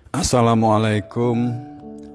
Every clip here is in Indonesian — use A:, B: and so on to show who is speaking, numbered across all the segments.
A: Assalamualaikum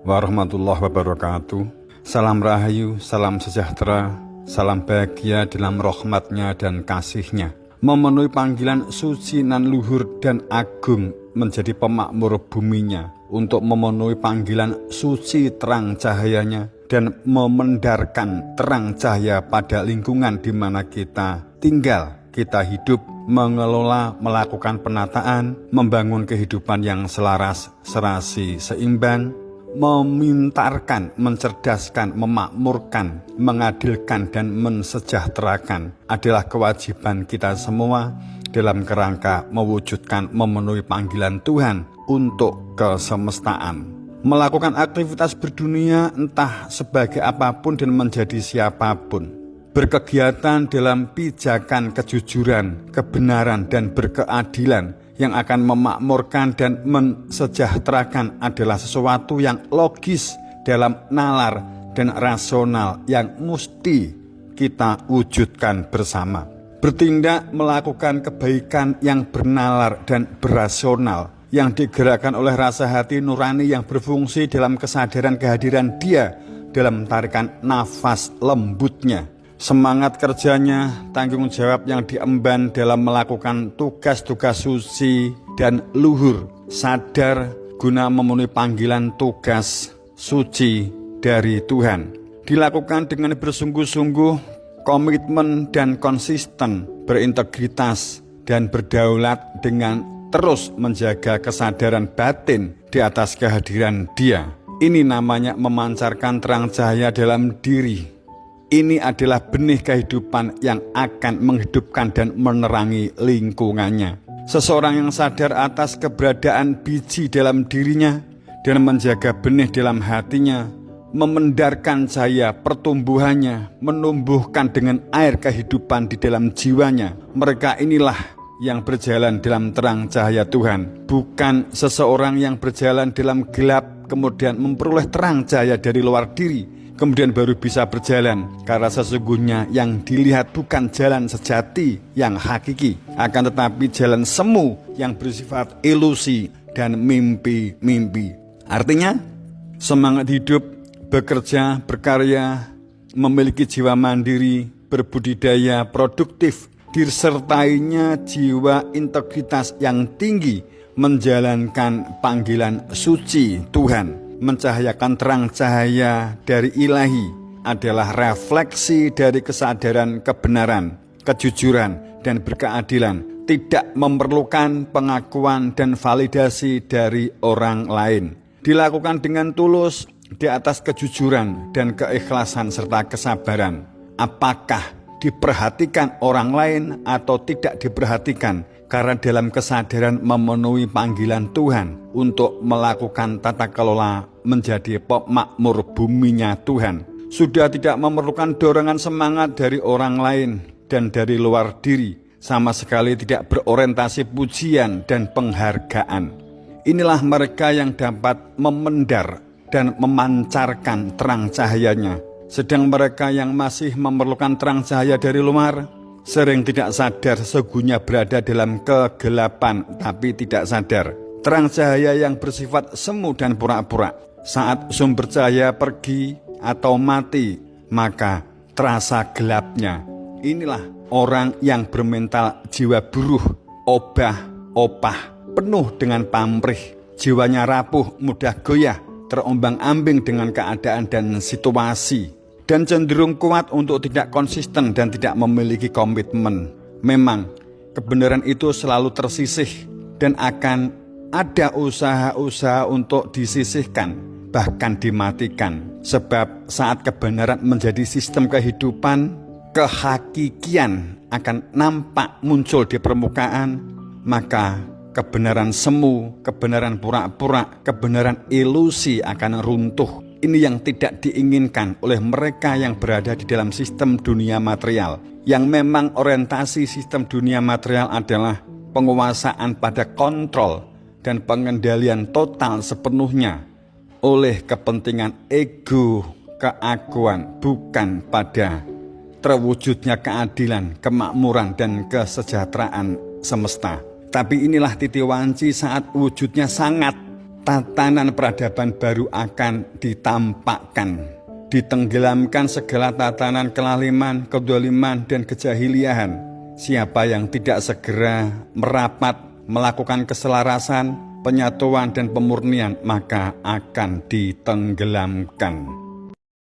A: warahmatullahi wabarakatuh. Salam rahayu, salam sejahtera, salam bahagia dalam rahmatnya dan kasihnya. Memenuhi panggilan suci nan luhur dan agung menjadi pemakmur buminya, untuk memenuhi panggilan suci terang cahayanya dan memendarkan terang cahaya pada lingkungan di mana kita tinggal, kita hidup, mengelola, melakukan penataan, membangun kehidupan yang selaras, serasi, seimbang, memintarkan, mencerdaskan, memakmurkan, mengadilkan, dan mensejahterakan adalah kewajiban kita semua dalam kerangka mewujudkan memenuhi panggilan Tuhan untuk kesemestaan. Melakukan aktivitas berdunia entah sebagai apapun dan menjadi siapapun. Berkegiatan dalam pijakan kejujuran, kebenaran, dan berkeadilan yang akan memakmurkan dan mensejahterakan adalah sesuatu yang logis dalam nalar dan rasional yang mesti kita wujudkan bersama. Bertindak melakukan kebaikan yang bernalar dan berasional, yang digerakkan oleh rasa hati nurani yang berfungsi dalam kesadaran kehadiran Dia dalam tarikan nafas lembutnya. Semangat kerjanya, tanggung jawab yang diemban dalam melakukan tugas-tugas suci dan luhur, sadar guna memenuhi panggilan tugas suci dari Tuhan. Dilakukan dengan bersungguh-sungguh, komitmen dan konsisten, berintegritas dan berdaulat dengan terus menjaga kesadaran batin di atas kehadiran Dia. Ini namanya memancarkan terang cahaya dalam diri. Ini adalah benih kehidupan yang akan menghidupkan dan menerangi lingkungannya. Seseorang yang sadar atas keberadaan biji dalam dirinya dan menjaga benih dalam hatinya, memendarkan cahaya pertumbuhannya, menumbuhkan dengan air kehidupan di dalam jiwanya. Mereka inilah yang berjalan dalam terang cahaya Tuhan, bukan seseorang yang berjalan dalam gelap kemudian memperoleh terang cahaya dari luar diri, kemudian baru bisa berjalan, karena sesungguhnya yang dilihat bukan jalan sejati yang hakiki, akan tetapi jalan semu yang bersifat ilusi dan mimpi-mimpi. Artinya, semangat hidup, bekerja, berkarya, memiliki jiwa mandiri, berbudidaya, produktif, disertainya jiwa integritas yang tinggi, menjalankan panggilan suci Tuhan, mencahayakan terang cahaya dari ilahi adalah refleksi dari kesadaran kebenaran, kejujuran, dan berkeadilan, tidak memerlukan pengakuan dan validasi dari orang lain. Dilakukan dengan tulus di atas kejujuran dan keikhlasan serta kesabaran. Apakah diperhatikan orang lain atau tidak diperhatikan, karena dalam kesadaran memenuhi panggilan Tuhan untuk melakukan tata kelola menjadi pemakmur buminya Tuhan, sudah tidak memerlukan dorongan semangat dari orang lain dan dari luar diri, sama sekali tidak berorientasi pujian dan penghargaan. Inilah mereka yang dapat memendar dan memancarkan terang cahayanya. Sedang mereka yang masih memerlukan terang cahaya dari luar, sering tidak sadar sesungguhnya berada dalam kegelapan, tapi tidak sadar. Terang cahaya yang bersifat semu dan pura-pura. Saat sumber cahaya pergi atau mati, maka terasa gelapnya. Inilah orang yang bermental jiwa buruh, obah-opah, penuh dengan pamrih. Jiwanya rapuh, mudah goyah, terombang-ambing dengan keadaan dan situasi, dan cenderung kuat untuk tidak konsisten dan tidak memiliki komitmen. Memang kebenaran itu selalu tersisih dan akan ada usaha-usaha untuk disisihkan, bahkan dimatikan. Sebab saat kebenaran menjadi sistem kehidupan, kehakikian akan nampak muncul di permukaan, maka kebenaran semu, kebenaran pura-pura, kebenaran ilusi akan runtuh. Ini yang tidak diinginkan oleh mereka yang berada di dalam sistem dunia material, yang memang orientasi sistem dunia material adalah penguasaan pada kontrol dan pengendalian total sepenuhnya oleh kepentingan ego, keakuan, bukan pada terwujudnya keadilan, kemakmuran, dan kesejahteraan semesta. Tapi inilah titik wanci saat wujudnya sangat tatanan peradaban baru akan ditampakkan. Ditenggelamkan segala tatanan kelaliman, kedoliman, dan kejahiliahan. Siapa yang tidak segera merapat, melakukan keselarasan, penyatuan, dan pemurnian, maka akan ditenggelamkan.